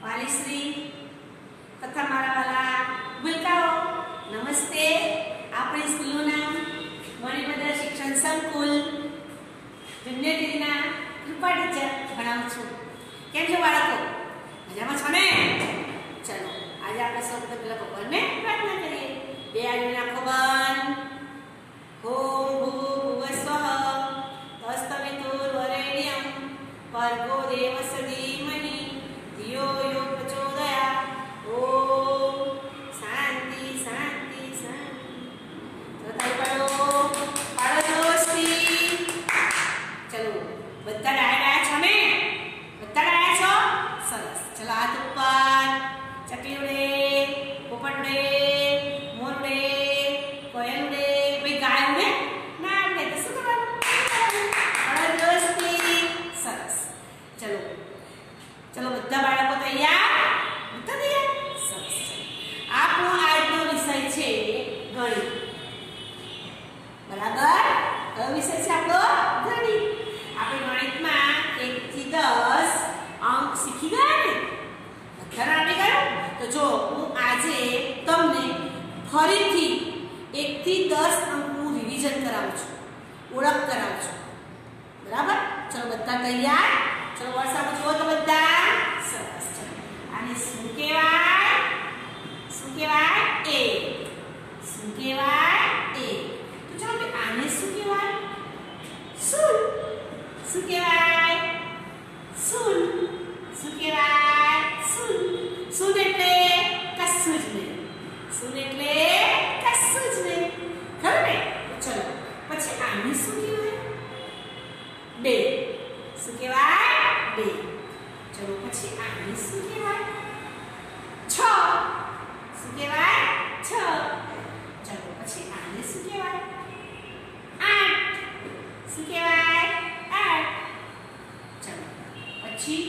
वालीश्री तथा मारा वाला बुलकाओ नमस्ते। अपनी स्कूलનું નામ મણિભદ્ર શિક્ષણ સંકુલ જુનિયરના કૃપા ટીચર ભણાવું છું। કેમ છો બાળકો? મજામાં છો ને? ચલો આજે આપણે સૌ પહેલા ભગવાનને પ્રાર્થના કરીએ। બે આંગળીના આંખો બંધ। ઓમ ભૂર્ભુવઃ તત્સવિતુર્વરેણ્યં ભર્ગો દેવस्य ધીમહિ धियो यो प्रचोदयात्। ओम शांति शांति शांति। तो ताई पाड़ो दोस्ती। चलो बत्ता डाया छो ने? बत्ता डाया छो? सरस। चलो हाथ ऊपर। चकली उड़े, पोपट उड़े, मोर उड़े, कोयल उड़े, भाई गाय उड़े ना उड़े तो શું કરવાનું? પાડો દોસ્તી। સરસ। चलो चलो બધા બાળકો તૈયાર? બધા તૈયાર? સરસ। આપણો આજનો વિષય છે ગણિત। બરાબર? કયો વિષય છે આપણો? ગણિત। આપણે ગણિતમાં 1 થી 10 અંક શીખી ગયા ને? બધાને આવડી ગયું? તો જો હું આજે તમને ફરીથી 1 થી 10 અંકનું રિવિઝન કરાવું છું, ઓળખ કરાવું છું। બરાબર? ચલો બધા તૈયાર? चलो वर्षा को जो तो बता सरस। चलो आने શું કહેવાય? શું કહેવાય? એ શું કહેવાય? એ તો ચલો બે આને શું કહેવાય? શૂન। શું કહેવાય? શૂન। શું કહેવાય? શૂન। શૂન એટલે કશું જ નહીં। શૂન એટલે કશું જ નહીં। ખરું ને? ચલો પછી આને શું કહેવાય? બે। શું કહેવાય? બે। ચલો પછી આને શું કહેવાય? છ। શું કહેવાય? છ। ચલો પછી આને શું કહેવાય? આઠ। શું કહેવાય? આઠ। ચલો પછી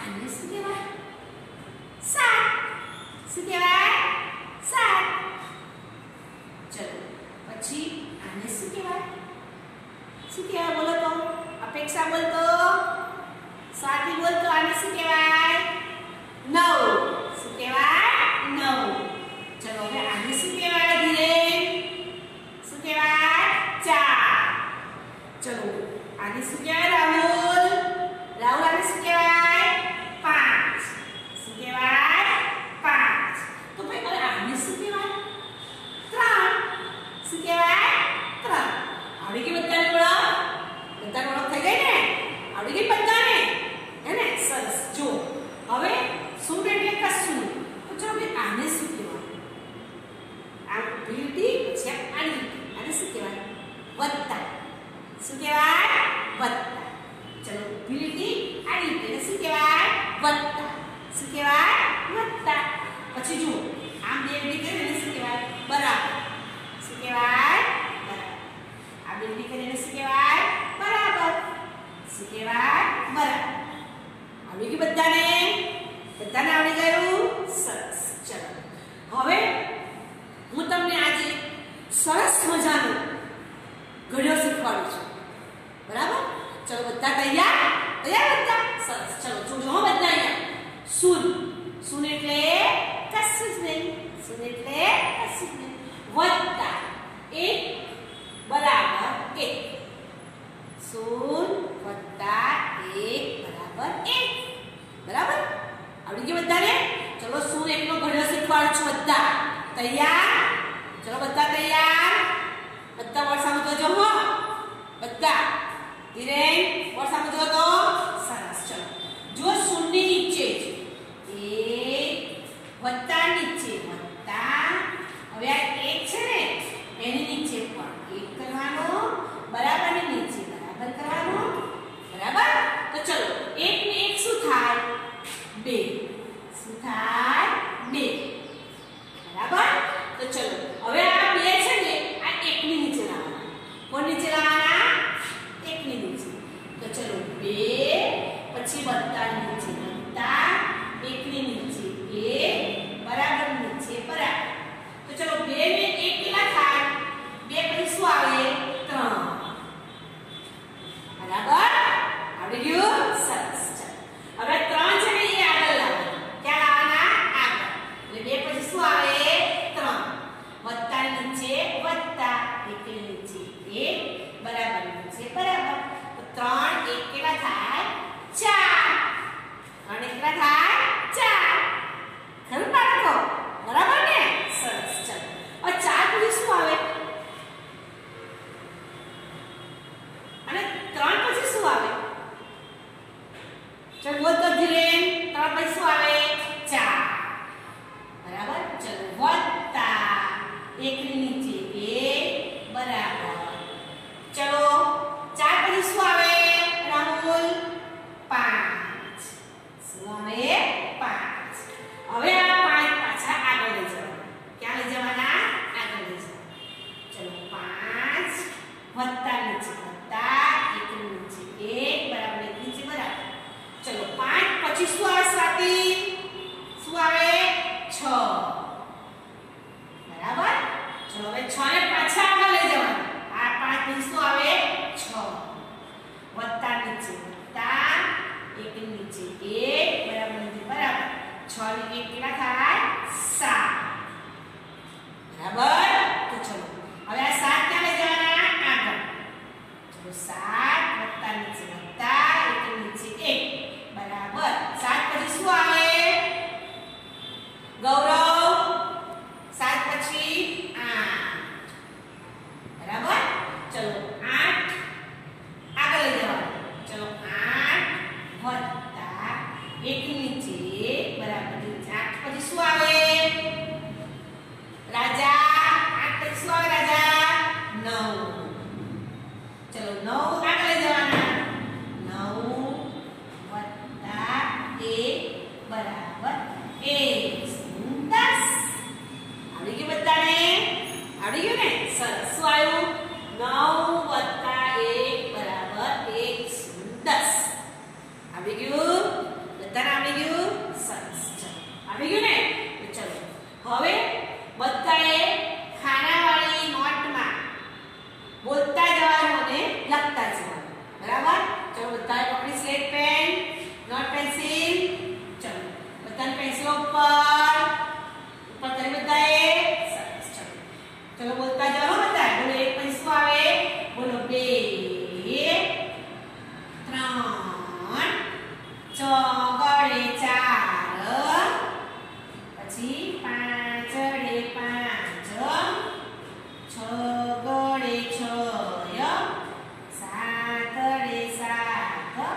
આને શું કહેવાય? સાત। શું કહેવાય? સાત। ચલો પછી આને શું કહેવાય? શું કહેવાય બોલો તો? अपेक्षा बोलतो, स्वाति बोलतो। आने શું કહેવાય? 9। શું કહેવાય? 9। ચલો હવે આને શું કહેવાય? ધીરે શું કહેવાય? 4। ચલો આને શું કહેવાય? રાહુલ। રાહુલ આને શું કહેવાય? 5। શું કહેવાય? 5। તો ભાઈ હવે આને શું કહેવાય? 3। શું કહેવાય? 3। આવડી ગઈ બધાને ઓળખ? બધાને ઓળખ થઈ ગઈ ને? આવડી ગઈ બધાને? હે ને? સરસ। જો હવે શૂન એટલે કશું। તો ચલો ભાઈ આને શું કહેવાય? આ લીટી છે આ લીટી, આને શું કહેવાય? વત્તા। શું કહેવાય? વત્તા। ચલો લીટી આ લીટી એને શું કહેવાય? વત્તા। શું કહેવાય? વત્તા। પછી જો આમ બે લીટી કરીને એને શું કહેવાય? બરાબર। શું કહેવાય? બરાબર। આ બે લીટી કરીને શું કહેવાય? બરાબર। શું કહેવાય? બરાબર। આવડી ગયું બધાને? બધાને આવડી ગયું? સરસ। ચલો હવે હું તમને આજે સરસ મજાનો ઘડિયો શીખવાડું છું। બરાબર? ચલો બધા તૈયાર? તૈયાર બધા? સરસ। ચલો જોજો હો બધા અહીંયા। શૂન। શૂન એટલે કશું જ નહીં। શૂન એટલે કશું જ નહીં। વત્તા 1 બરાબર 1। શૂન વત્તા 1 બરાબર 1। બરાબર? આવડી ગયું બધાને? ચલો શૂન એકનો ઘડિયો શીખવાડું છું બધા। તૈયાર? ચલો બધા તૈયાર? બધા વર્ષામાં જોજો હો બધા। ધીરે વર્ષામાં જો તો સરસ। ચલો જો શૂનની નીચે જ 1 વત્તા નીચે વત્તા, હવે આ 1 છે ને એની નીચે પણ 1 કરવાનો, બરાબરની નીચે બરાબર કરવાનો। બરાબર? તો ચલો 1 ને 1 શું થાય? 2। શું થાય? 2। બરાબર? તો ચલો હવે આ 2 છે ને આ 1 ની નીચે લાવવાના। કોણ નીચે લાવવાના? 1 ની નીચે। તો ચલો 2 પછી વત્તા નીચે વત્તા, 1 ની નીચે 1 બરાબર નીચે બરાબર। તો ચલો 2 ને 1 કેટલા થાય? 2 પછી શું આવે? 3। બરાબર? આવડી ગયું? સરસ। હવે 3 છે ને એ આગળ લાવો। ચલો બોલ તો ધીરે 3 પછી શું આવે 4 બરાબર ચલો વત્તા 1 ની નીચે 1 બરાબર ચલો 4 પછી શું આવે રાહુલ 5 શું આવે 5 હવે આ 5 પાછા આગળ લઈ જવાના ક્યાં લઈ જવાના આગળ લઈ જવાના ચલો 5 વત્તા નીચે વત્તા 1 નીચે 1 બરાબર 1 નીચે બરાબર ચલો 5 પછી શું આવે સ્વાતિ શું આવે 6 બરાબર ચલો હવે 6 ને પાછા આગળ લઈ જવાના આ 5 પછી શું આવે 6 વત્તા નીચે વત્તા 1 નીચે 1 બરાબર નીચે બરાબર 6 ને 1 કેટલા થાય 7 બરાબર તો ચલો હવે આ 7 ક્યાં લઈ જવાના આગળ ચલો 7 વત્તા નીચે વત્તા 1 નીચે 1 બરાબર 7 પછી શું આવે ગૌરવ 7 પછી 8 બરાબર ચલો 8 આગળ લઈ જવાનું ચલો 8 વત્તા 1 નીચે બરાબર નીચે 8 પછી શું આવે રાજા 8 પછી શું આવે રાજા 9 ચલો 9 આગળ લઈ જવાના 9 વત્તા 1 બરાબર 1 10 આવડી ગયું બધાને આવડી ગયું ને સરસ શું આવ્યું 9 વત્તા 1 બરાબર 1 10 આવડી ગયું બધાને આવડી ગયું સરસ ચલો આવડી ગયું ને તો ચલો હવે બધાએ ખાનાવાળી નોટમાં બોલતા જવાનું અને લખતા જવાનું બરાબર ચલો બધાએ પકડી સ્લેટ પેન નોટ પેન્સિલ ચલો બધાને પેન્સિલ ઉપર કરી બધાએ સરસ ચલો બોલતા જવાનું બધા બોલો 1 પછી શું આવે બોલો 2 3 ચોગડે 4 પછી 5 છગડે 5 છગડે 6 સાતડે 7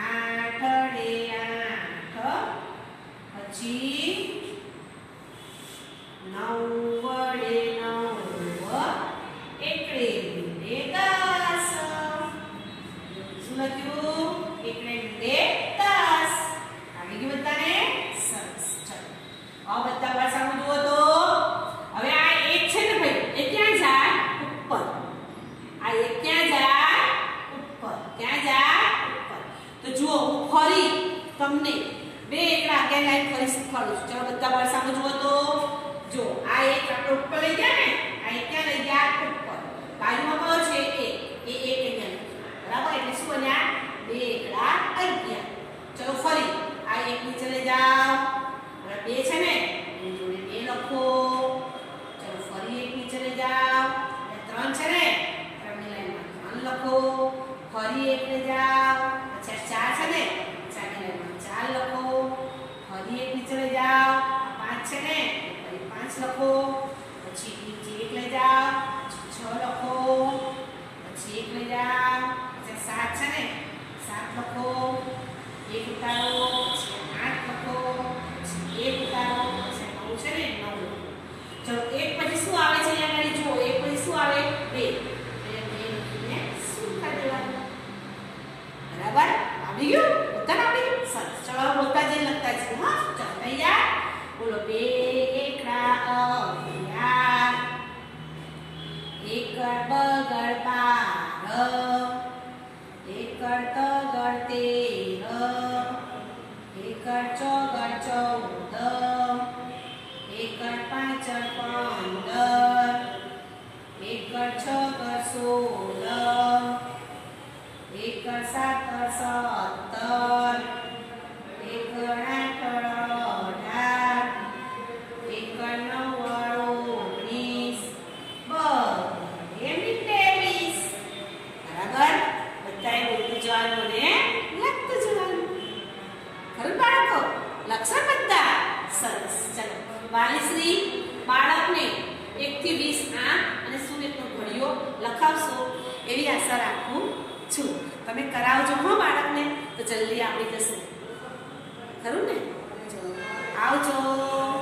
આઠડે 8 પછી 9 વડે 9 એકડે 10 શું લખ્યું એકડે 10 આવી ગયું બધાને સરસ ચલો આ બધા ભાષામાં જુઓ તો હવે આ 1 છે ને ભાઈ એ ક્યાં જાય ઉપર આ 1 ક્યાં જાય ઉપર ક્યાં જાય ઉપર તો જુઓ હું ફરી તમને બે એકડા આગળ લાઈન ફરી શીખવાડું છું ચલો બધા ભાષામાં જુઓ તો જો આ 1 આપણે ઉપર લઈ ગયા ને આ 1 ક્યાં લઈ ગયા ઉપર બાજુમાં કયો છે 1 એ 1 અહીંયા બરાબર એટલે શું બન્યા 2 એકડા 11 ચલો ફરી આ 1 નીચે લઈ જાઓ હવે 2 છે ને એની જોડે 2 લખો ચલો ફરી 1 નીચે લઈ જાઓ એ 3 છે ને 3 ની લાઈનમાં 3 લખો ફરી 1 લઈ જાઓ પછી 4 છે ને 4 ની લાઈનમાં 4 લખો ફરી 1 નીચે લઈ જાઓ 5 છે ને ફરી 5 લખો પછી નીચે 1 લઈ જાઓ 6 લખો પછી 1 લઈ જાઓ પછી 7 છે ને 7 લખો 1 ઉતારો પછી 8 લખો પછી 1 ઉતારો પછી 9 છે ને 9 લખો ચલો 1 પછી શું આવે છે અહીંયા આગળ જુઓ 1 પછી શું આવે 2 લખીને શું કરી દેવાનું બરાબર આવડી ગયું બધાને આવડી ગયું સરસ ચલો બોલતા જઈને લખતા જઈએ હા ચલો તૈયાર બોલો 2 એકડા 11 એકડ બગડ 12 એકડ તગડ 13 એકડ ચોગડ 14 એકડ પાંચડ 15 એકડ છગડ 16 એકડ સાતડ 17 એકડ આઠડ 18 એકડ નવ્વાણું 19 એમની 23 બરાબર બધાએ બોલતું જવાનું ને લખતું જવાનું ખરું બાળકો લખશો બધા સરસ ચલો વાલીશ્રી બાળકને 1 થી 20 આંક અને સુરેખનો ઘડિયો લખાવશો એવી આશા રાખું છું. તમે કરાવજો હો બાળકને તો જલ્દી આવડી જશે. ખરું ને? આવજો.